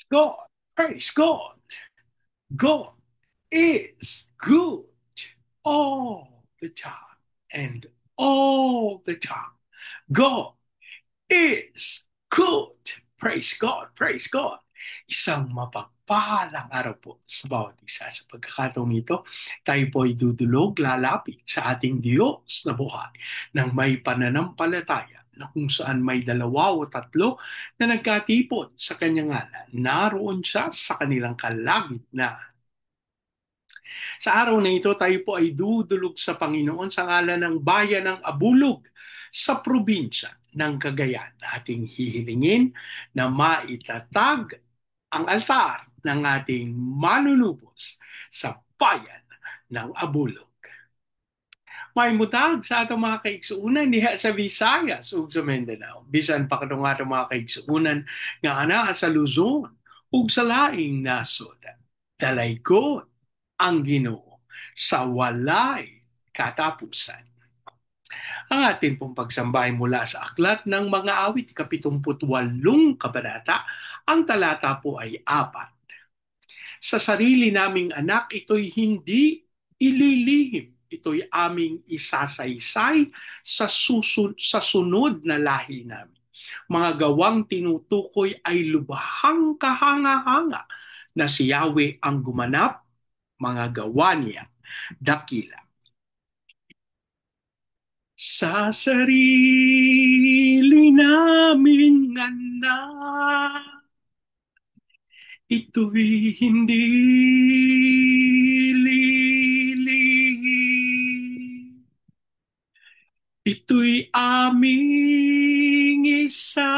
God, praise God. God is good all the time and all the time. God is good. Praise God, praise God. Isang mapagpahalang araw po sa bawat isa. Sa pagkakataong ito, tayo po ay dudulog, lalapit sa ating Diyos na buhay ng may pananampalataya na kung saan may dalawa o tatlo na nagkatipon sa kanyang ngalan. Naroon siya sa kanilang kalagitnaan. Sa araw na ito, tayo po ay dudulog sa Panginoon sa ngalan ng bayan ng Abulog sa probinsya ng Cagayan. Ating hihilingin na maitatag ang altar ng ating manunubos sa bayan ng Abulog. May mutag sa atong mga kaigsuunan diha sa Visayas ug sa Mindanao. Bisan pa kadtong atong mga kaigsuunan nga anaa sa Luzon ug sa laing nasod. Dalaygon ang Ginoo sa walay katapusan. Ang ating pong pagsambahay mula sa Aklat ng Mga Awit, 78 kabanata, ang talata po ay 4. Sa sarili naming anak, ito'y hindi ililihim. Ito'y aming isasaysay sa sunod na lahi namin. Mga gawang tinutukoy ay lubhang kahanga-hanga na si Yahweh ang gumanap, mga gawa niya dakila. Sa sarili naming anak, ito'y hindi lilihim. Ito'y aming isasaysay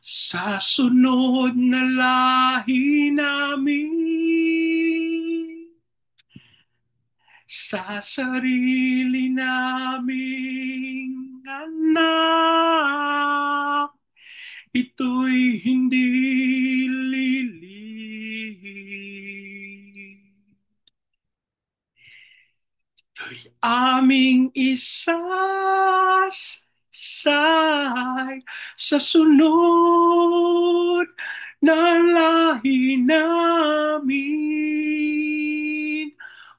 sa sunod na lahi namin. Sa sarili naming anak, ito'y hindi lilihim. Ito'y aming isasaysay sa sunod na lahi namin.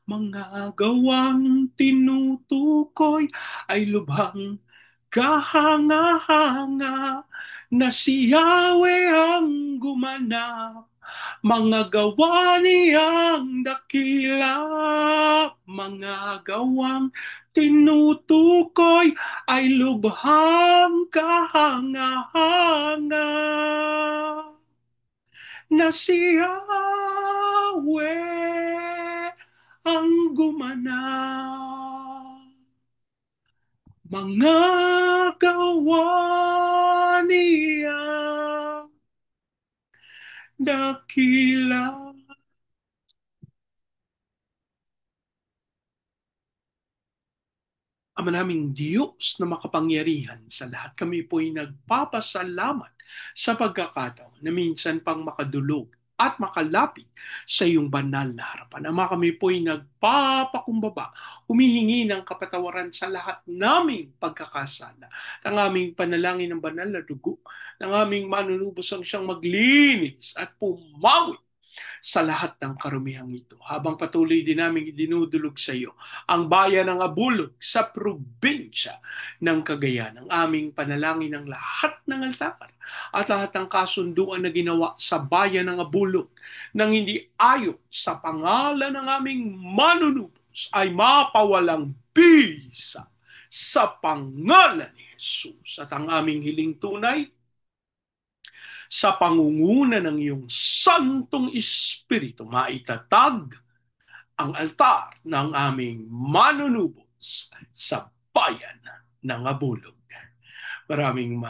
Mga gawang tinutukoy ay lubhang kahanga-hanga na si Yahweh ang gumanap. Mga gawa niyang dakila, mga gawang tinutukoy ay lubhang kahanga-hanga na si Yahweh ang gumanap. Mga gawa niya dakila. Ama naming Diyos na makapangyarihan sa lahat, kami po'y nagpapasalamat sa pagkakataon na minsan pang makadulog at makalapit sa iyong banal na harapan. Ama, kami po'y nagpapakumbaba, humihingi ng kapatawaran sa lahat naming pagkakasala. At ang aming panalangin ng banal na dugo, ng aming manunubos ang siyang maglinis at pumawi sa lahat ng karumihang ito. Habang patuloy din namin idinudulog sa iyo ang bayan ng Abulog sa probinsya ng Cagayan. Ang aming panalangin ng lahat ng altar at lahat ng kasunduan na ginawa sa bayan ng Abulog nang hindi ayon sa pangalan ng aming manunubos ay mapawalang bisa sa pangalan ni Jesus. At ang aming hiling tunay, sa pangunguna ng iyong Santong Espiritu, maitatag ang altar ng aming manunubos sa bayan ng Abulog. Maraming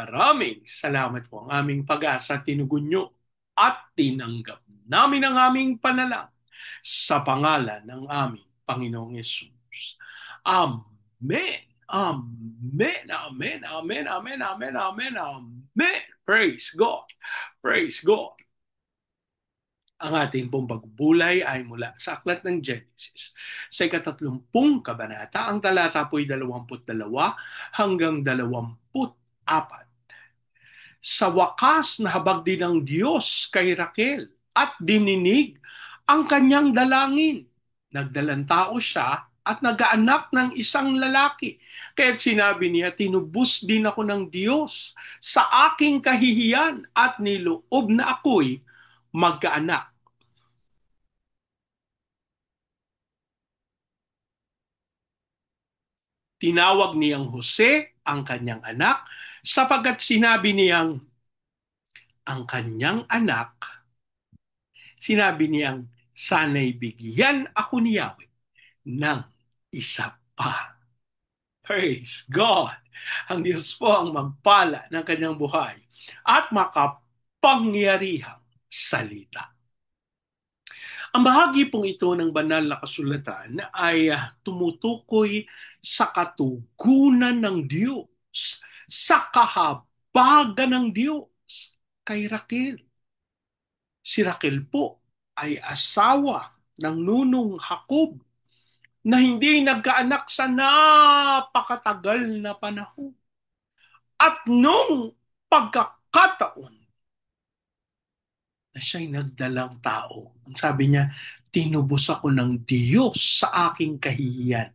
salamat po. Ang aming pag-asa, tinugon nyo at tinanggap namin ang aming panalang sa pangalan ng aming Panginoong Yesus. Amen. Amen. Amen. Amen. Amen. Amen. Amen. Amen. Praise God. Praise God. Ang ating pong pagbulay ay mula sa Aklat ng Genesis. Sa 30 kabanata, ang talata po'y 22 hanggang 24. Sa wakas, nahabag din ng Diyos kay Raquel at dininig ang kanyang dalangin. Nagdalang tao siya at nagaanak ng isang lalaki. Kaya't sinabi niya, tinubos din ako ng Diyos sa aking kahihiyan at niloob na ako'y magkaanak. Tinawag niyang Jose ang kanyang anak sapagkat sinabi niyang ang kanyang anak, sinabi niyang sana'y bigyan ako ni Yahweh ng isa pa. Praise God! Ang Diyos po ang magpala ng kanyang buhay at makapangyarihang salita. Ang bahagi pong ito ng banal na kasulatan ay tumutukoy sa katugunan ng Diyos, sa kahabagan ng Diyos kay Raquel. Si Raquel po ay asawa ng nunong Jacob na hindi nagkaanak sa napakatagal na panahon. At nung pagkakataon na siya'y nagdalang tao, ang sabi niya, tinubos ako ng Diyos sa aking kahihiyan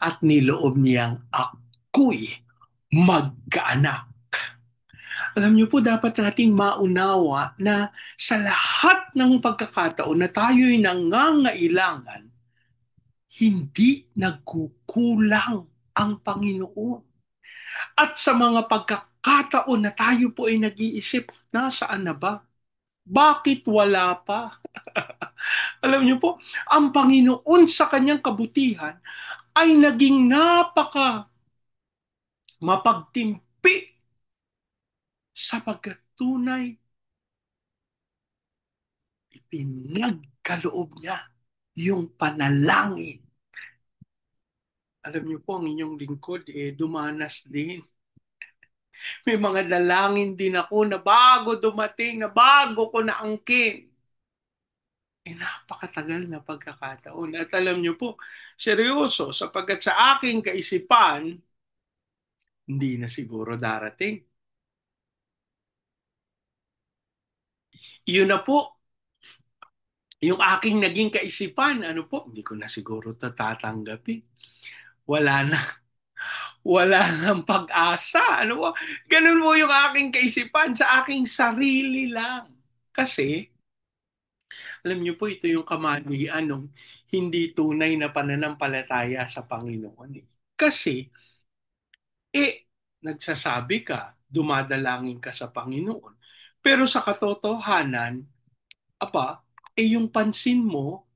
at niloob niyang ako'y magkaanak. Alam niyo po, dapat nating maunawa na sa lahat ng pagkakataon na tayo'y nangangailangan, hindi nagkukulang ang Panginoon. At sa mga pagkakataon na tayo po ay nag-iisip, nasaan na ba? Bakit wala pa? Alam niyo po, ang Panginoon sa kanyang kabutihan ay naging napaka mapagtimpi sapagkat tunay ipinagkaloob niya yung panalangin. Alam niyo po, ang inyong lingkod, dumanas din. May mga dalangin din ako na bago dumating, na bago ko naangkin. Napakatagal na pagkakataon. At alam niyo po, seryoso, sapagkat sa aking kaisipan, hindi na siguro darating. Iyon na po, yung aking naging kaisipan, ano po, hindi ko na siguro tatanggapin. Wala na, wala nang pag-asa. Ano po, ganun po yung aking kaisipan sa aking sarili lang. Kasi, alam niyo po, ito yung kamalian ng hindi tunay na pananampalataya sa Panginoon. Kasi, nagsasabi ka, dumadalangin ka sa Panginoon. Pero sa katotohanan, yung pansin mo,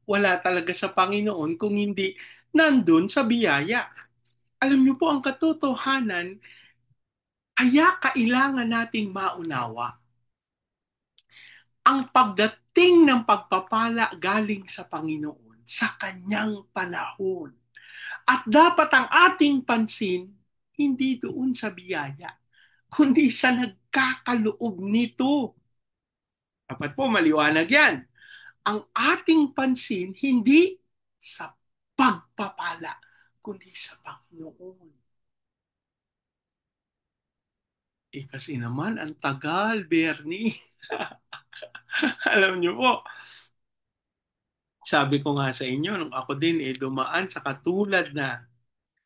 wala talaga sa Panginoon kung hindi nandun sa biyaya. Alam niyo po, ang katotohanan, kaya kailangan nating maunawa ang pagdating ng pagpapala galing sa Panginoon sa kanyang panahon. At dapat ang ating pansin, hindi doon sa biyaya, kundi sa nagkakaloob nito. Dapat po maliwanag yan. Ang ating pansin, hindi sa pagpapala, kundi sa Panginoon. Kasi naman, ang tagal, Bernie. Alam niyo po, sabi ko nga sa inyo, nung ako din dumaan sa katulad na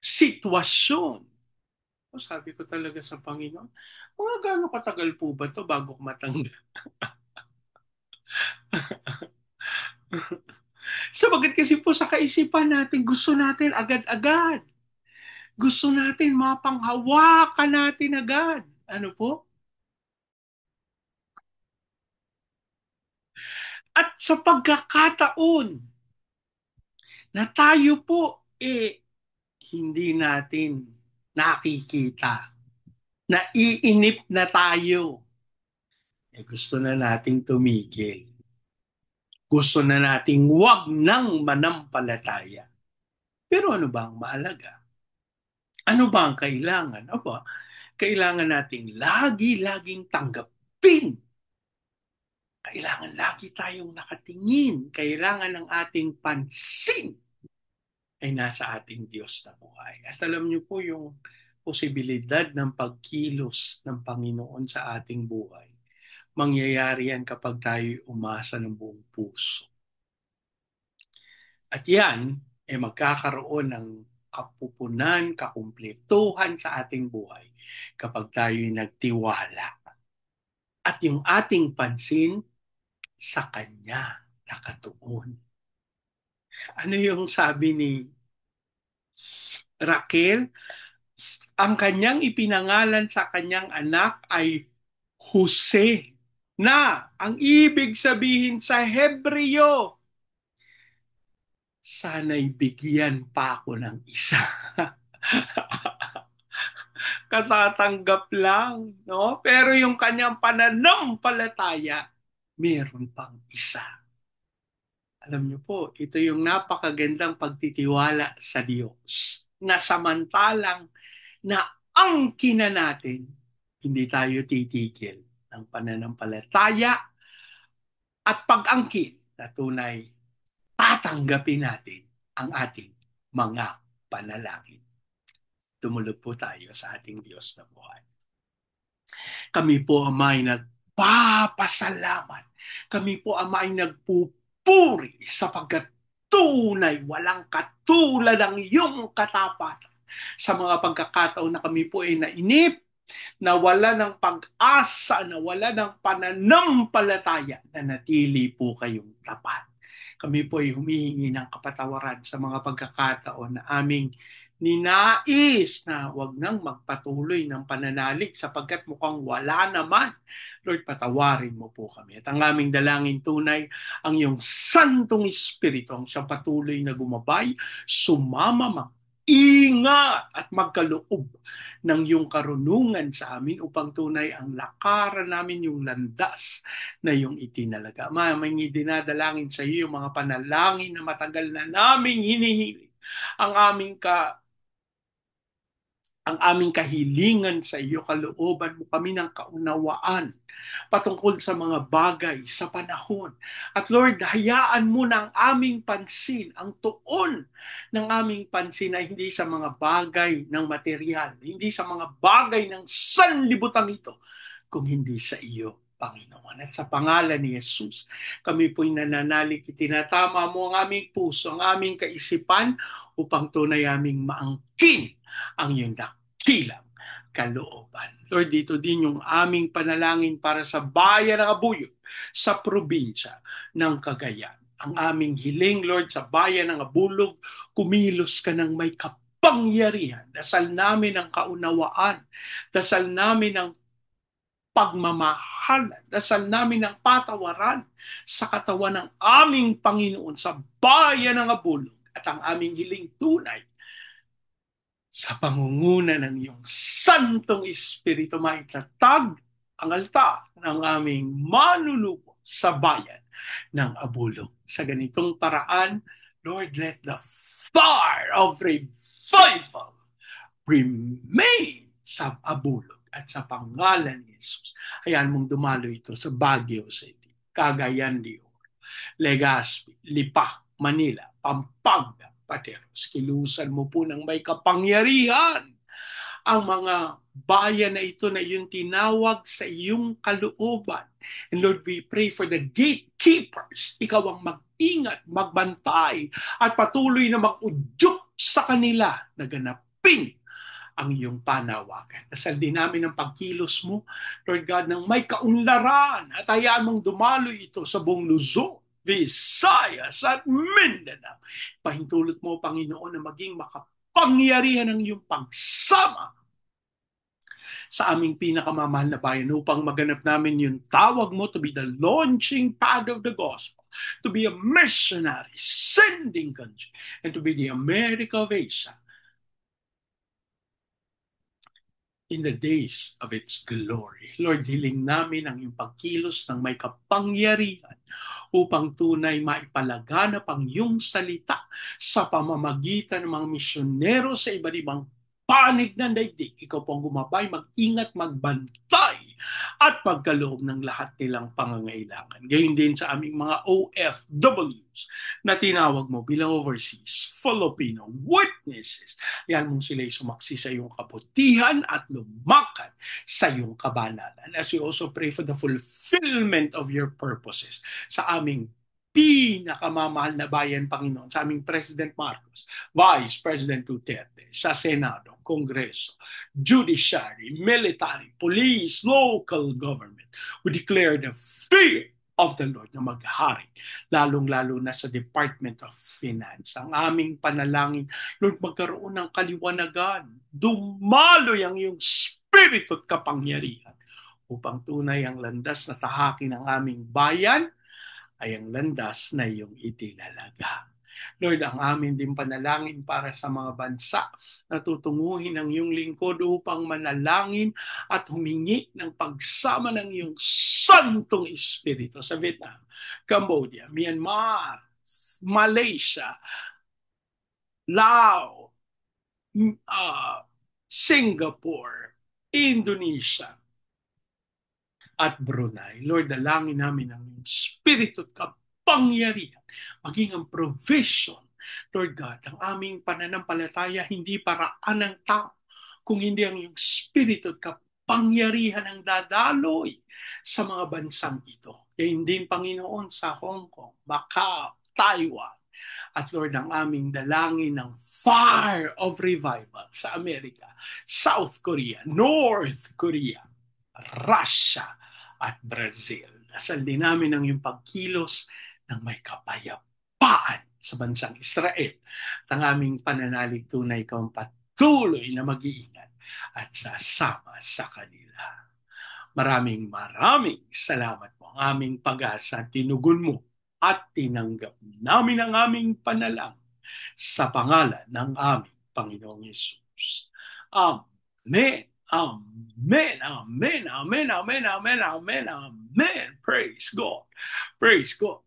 sitwasyon, sabi ko talaga sa Panginoon, mga gaano katagal po ba to bago ko matanggap? Sabagat kasi po sa kaisipan natin, gusto natin agad-agad. Gusto natin mapanghawakan natin agad. Ano po? At sa pagkakataon na tayo po hindi natin nakikita, naiinip na tayo, gusto na nating tumigil. Gusto na nating wag nang manampalataya. Pero ano ba ang mahalaga? Ano ba ang kailangan? Kailangan nating lagi-laging tanggapin. Kailangan lagi tayong nakatingin. Kailangan ng ating pansin ay nasa ating Diyos na buhay. At alam niyo po yung posibilidad ng pagkilos ng Panginoon sa ating buhay, mangyayari yan kapag tayo umasa ng buong puso. At yan, magkakaroon ng kapupunan, kakumpletuhan sa ating buhay kapag tayo'y nagtiwala. At yung ating pansin sa Kanya nakatuon. Ano yung sabi ni Raquel? Ang kanyang ipinangalan sa kanyang anak ay Jose, na ang ibig sabihin sa Hebreo, sana'y bigyan pa ako ng isa. Katatanggap lang, no? Pero yung kanyang pananampalataya, meron pang isa. Alam niyo po, ito yung napakagandang pagtitiwala sa Diyos. Na samantalang na angkin na natin, hindi tayo titigil ng pananampalataya at pag-angkin na tunay tatanggapin natin ang ating mga panalangin. Tumulog po tayo sa ating Diyos na buhay. Kami po ang may nagpapasalamat. Kami po ang may nagpupuri sapagkat tunay walang katulad ang iyong katapatan. Sa mga pagkakataon na kami po ay nainip, nawala ng pag-asa, nawala ng pananampalataya, na natili po kayong tapat. Kami po ay humihingi ng kapatawaran sa mga pagkakataon na aming ninais na wag nang magpatuloy ng pananalig sapagkat mukhang wala naman. Lord, patawarin mo po kami. At ang aming dalangin tunay, ang iyong Santong Espiritu ang siyang patuloy na gumabay, sumama, ingat at magkaloob ng iyong karunungan sa amin upang tunay ang lakaran namin yung landas na iyong itinalaga. May dinadalangin sa iyo yung mga panalangin na matagal na naming hinihiling. Ang aming kahilingan sa iyo, kalooban mo kami ng kaunawaan patungkol sa mga bagay sa panahon. At Lord, hayaan mo na ang aming pansin, ang tuon ng aming pansin ay hindi sa mga bagay ng material, hindi sa mga bagay ng sanlibutan ito, kung hindi sa iyo, Panginoon. At sa pangalan ni Jesus, kami po'y nananalig, itinatama mo ang aming puso, ang aming kaisipan, upang tunay aming maangkin ang iyong dakilang kalooban. Lord, dito din yung aming panalangin para sa bayan ng Abuyog, sa probinsya ng Cagayan. Ang aming hiling, Lord, sa bayan ng Abulog, kumilos ka ng may kapangyarihan. Dasal namin ang kaunawaan. Dasal namin ang pagmamahalan. Dasal namin ang patawaran sa katawan ng aming Panginoon sa bayan ng Abulog. At ang aming hiling tunay, sa pangunguna ng iyong Santong Espiritu, maitatag ang altar ng aming manlulubos sa bayan ng Abulog. Sa ganitong paraan, Lord, let the fire of revival remain sa Abulog. At sa pangalan ni Jesus, hayaan mong dumalo ito sa Baguio City, Cagayan de Oro, Legazpi, Lipa, Manila, Pampanga, Pateros. Kilusan mo po ng may kapangyarihan ang mga bayan na ito na iyong tinawag sa iyong kalooban. And Lord, we pray for the gatekeepers. Ikaw ang mag-ingat, magbantay, at patuloy na mag-udyok sa kanila na ganapin ang iyong panawagan. Dasal din namin ang pagkilos mo, Lord God, ng may kaunlaran, at hayaan mong dumalo ito sa buong Luzon, Visayas at Mindanao. Pahintulot mo, Panginoon, na maging makapangyarihan ang iyong pagsama sa aming pinakamamahal na bayan upang maganap namin yung tawag mo to be the launching pad of the gospel, to be a missionary, sending country, and to be the America of Asia in the days of its glory. Lord, hiling namin ang iyong pagkilos ng may kapangyarihan upang tunay maipalaganap ang iyong salita sa pamamagitan ng mga misyonero sa iba't ibang panig ng daigdig. Ikaw po ang gumabay, mag-ingat, magbantay, at magkaloob ng lahat nilang pangangailangan. Gayun din sa aming mga OFWs na tinawag mo bilang overseas Filipino witnesses. Yan mong sila'y sumaksi sa iyong kabutihan at lumakad sa iyong kabanalan. As we also pray for the fulfillment of your purposes sa aming pinakamamahal na bayan, Panginoon, sa aming President Marcos, Vice President Duterte, sa Senado, Kongreso, Judiciary, Military, Police, Local Government. We declare the fear of the Lord na maghari, lalong-lalo na sa Department of Finance. Ang aming panalangin, Lord, magkaroon ng kaliwanagan, dumaloy ang iyong spirito at kapangyarihan upang tunay ang landas na tahakin ng aming bayan ay ang landas na iyong itinalaga. Lord, ang amin din panalangin para sa mga bansa na tutunguhin ng iyong lingkod upang manalangin at humingi ng pagsama ng iyong Santong Espiritu sa Vietnam, Cambodia, Myanmar, Malaysia, Laos, Singapore, Indonesia, at Brunei. Lord, dalangin namin ang Espiritu at kapangyarihan, maging ang provision. Lord God, ang aming pananampalataya hindi paraan ng tao, kung hindi ang iyong Espiritu at kapangyarihan ang dadaloy sa mga bansang ito. Kaya hindi, Panginoon, sa Hong Kong, Macau, Taiwan, at Lord, ang aming dalangin ng fire of revival sa Amerika, South Korea, North Korea, Russia, at Brazil. Dasal din namin ang iyong pagkilos ng may kapayapaan sa bansang Israel. At ang aming pananalig tunay kang patuloy na mag-iingat at sasama sa kanila. Maraming salamat po. Ang aming pag-asa, tinugon mo at tinanggap namin ang aming panalangin sa pangalan ng aming Panginoong Yesus. Amen. Amen, amen, amen, amen, amen, amen, amen. Praise God. Praise God.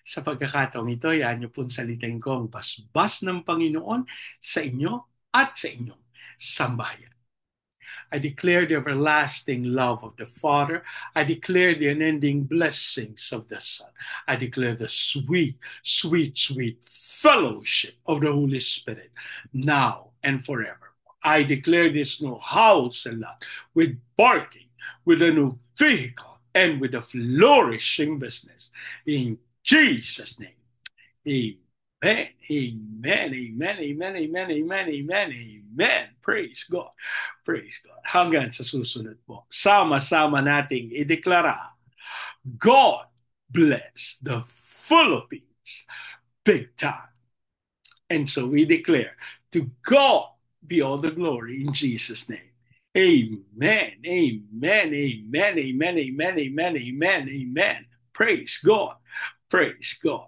Sa pagkakataong ito, yan niyo pong salitain ko ang basbas ng Panginoon sa inyo at sa inyong sambahayan. I declare the everlasting love of the Father. I declare the unending blessings of the Son. I declare the sweet, sweet, sweet fellowship of the Holy Spirit now and forever. I declare this new house and lot with parking, with a new vehicle, and with a flourishing business. In Jesus' name, amen, amen, amen, amen, amen, amen, amen, amen. Praise God, praise God. Hanggang sa susunod po, sama-sama nating ideklara, God bless the Philippines big time. And so we declare, to God be all the glory in Jesus' name. Amen, amen, amen, amen, amen, amen, amen, amen. Praise God, praise God.